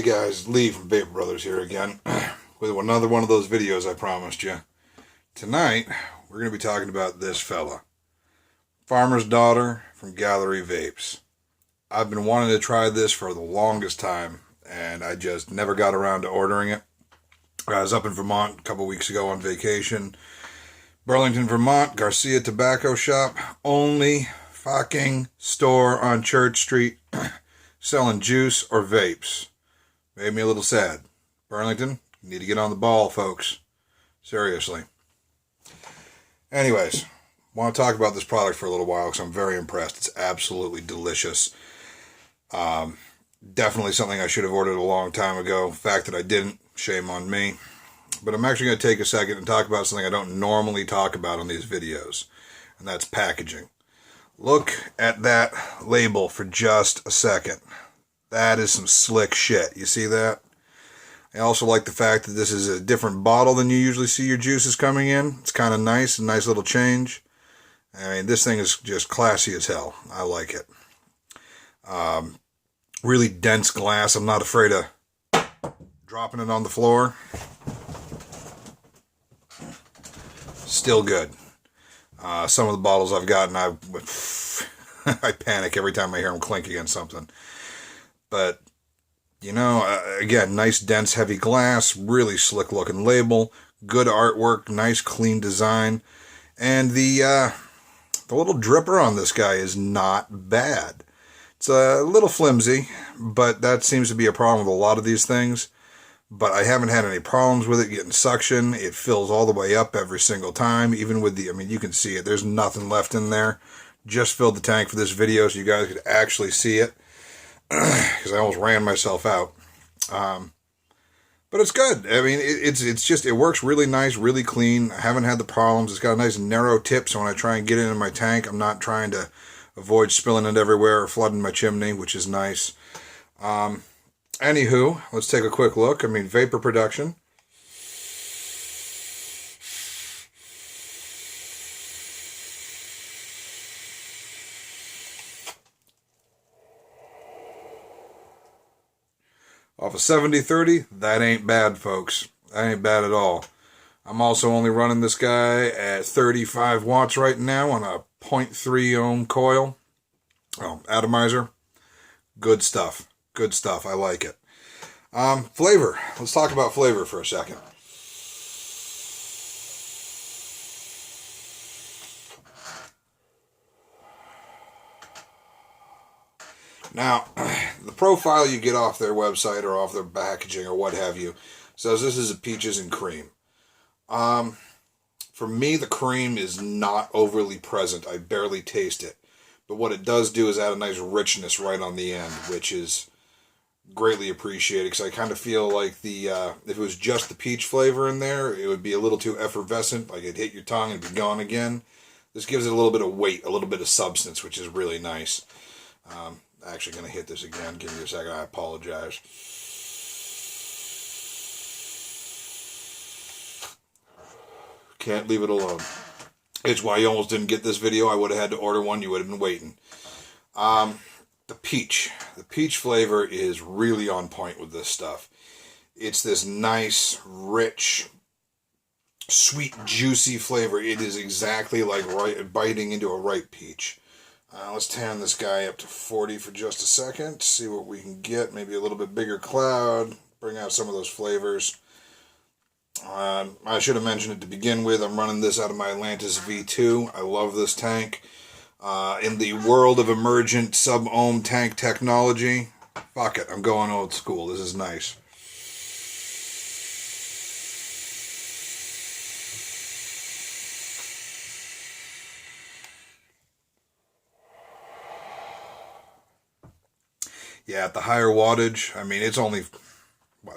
guys, Lee from VaporBrotherz here again with another one of those videos I promised you. Tonight, we're going to be talking about this fella. Farmer's Daughter from Gallery Vapes. I've been wanting to try this for the longest time, and I just never got around to ordering it. I was up in Vermont a couple weeks ago on vacation. Burlington, Vermont, Garcia Tobacco Shop. Only fucking store on Church Street selling juice or vapes. Made me a little sad. Burlington, you need to get on the ball, folks. Seriously. Anyways, want to talk about this product for a little while because I'm very impressed. It's absolutely delicious. Definitely something I should have ordered a long time ago. The fact that I didn't, shame on me. But I'm actually going to take a second and talk about something I don't normally talk about on these videos, and that's packaging. Look at that label for just a second. That is some slick shit. You see that? I also like the fact that this is a different bottle than you usually see your juices coming in. It's kind of nice, a nice little change. I mean, this thing is just classy as hell. I like it. Really dense glass. I'm not afraid of dropping it on the floor. Still good. Some of the bottles I've gotten, I panic every time I hear them clink against something. But, you know, again, nice, dense, heavy glass, really slick looking label, good artwork, nice, clean design. And the little dripper on this guy is not bad. It's a little flimsy, but that seems to be a problem with a lot of these things. But I haven't had any problems with it getting suction. It fills all the way up every single time, even with the, I mean, you can see it. There's nothing left in there. Just filled the tank for this video so you guys could actually see it. Because I almost ran myself out. But it's good. I mean, it's just, it works really nice, really clean. I haven't had the problems. It's got a nice narrow tip, so when I try and get it in my tank, I'm not trying to avoid spilling it everywhere or flooding my chimney, which is nice. Anywho, let's take a quick look. I mean, vapor production. Off of 70-30, that ain't bad, folks. That ain't bad at all. I'm also only running this guy at 35 watts right now on a 0.3 ohm coil. Oh, atomizer. Good stuff. Good stuff. I like it. Flavor. Let's talk about flavor for a second. Now, the profile you get off their website or off their packaging or what have you says this is a peaches and cream. For me, the cream is not overly present. I barely taste it. But what it does do is add a nice richness right on the end, which is greatly appreciated because I kind of feel like the if it was just the peach flavor in there, it would be a little too effervescent, like it'd hit your tongue and be gone again. This gives it a little bit of weight, a little bit of substance, which is really nice. Actually going to hit this again. Give me a second. I apologize. Can't leave it alone. It's why you almost didn't get this video. I would have had to order one. You would have been waiting. The peach. The peach flavor is really on point with this stuff. It's this nice, rich, sweet, juicy flavor. It is exactly like biting into a ripe peach. Let's turn this guy up to 40 for just a second. See what we can get. Maybe a little bit bigger cloud. Bring out some of those flavors. I should have mentioned it to begin with. I'm running this out of my Atlantis V2. I love this tank. In the world of emergent sub-ohm tank technology, fuck it. I'm going old school. This is nice. Yeah, at the higher wattage, I mean, it's only,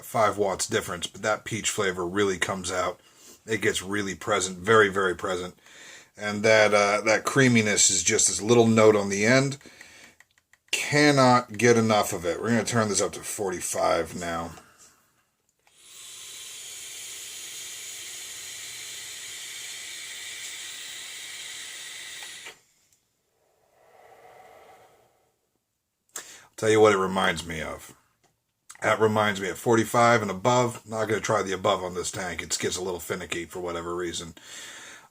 5 watts difference, but that peach flavor really comes out. It gets really present, very, very present. And that creaminess is just this little note on the end. Cannot get enough of it. We're going to turn this up to 45 now. Tell you what it reminds me of. That reminds me, at 45 and above, not going to try the above on this tank. It gets a little finicky for whatever reason.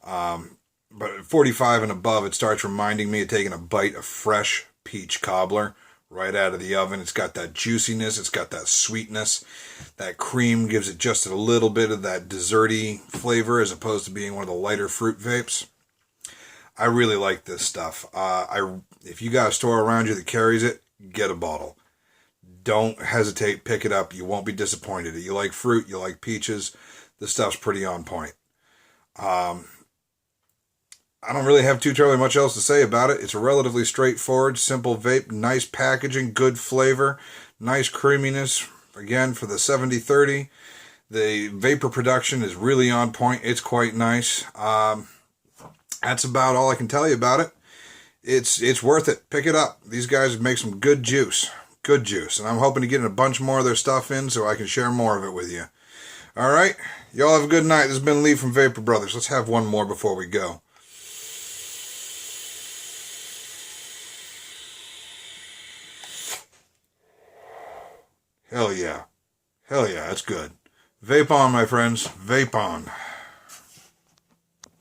But at 45 and above, it starts reminding me of taking a bite of fresh peach cobbler right out of the oven. It's got that juiciness. It's got that sweetness. That cream gives it just a little bit of that desserty flavor as opposed to being one of the lighter fruit vapes. I really like this stuff. If you got a store around you that carries it, get a bottle. Don't hesitate. Pick it up. You won't be disappointed. You like fruit. You like peaches. This stuff's pretty on point. I don't really have too terribly much else to say about it. It's a relatively straightforward, simple vape. Nice packaging, good flavor, nice creaminess. Again, for the 7030, the vapor production is really on point. It's quite nice. That's about all I can tell you about it. It's worth it. Pick it up. These guys make some good juice. Good juice. And I'm hoping to get a bunch more of their stuff in so I can share more of it with you. All right? Y'all have a good night. This has been Lee from VaporBrotherz. Let's have one more before we go. Hell yeah. Hell yeah, that's good. Vape on, my friends. Vape on.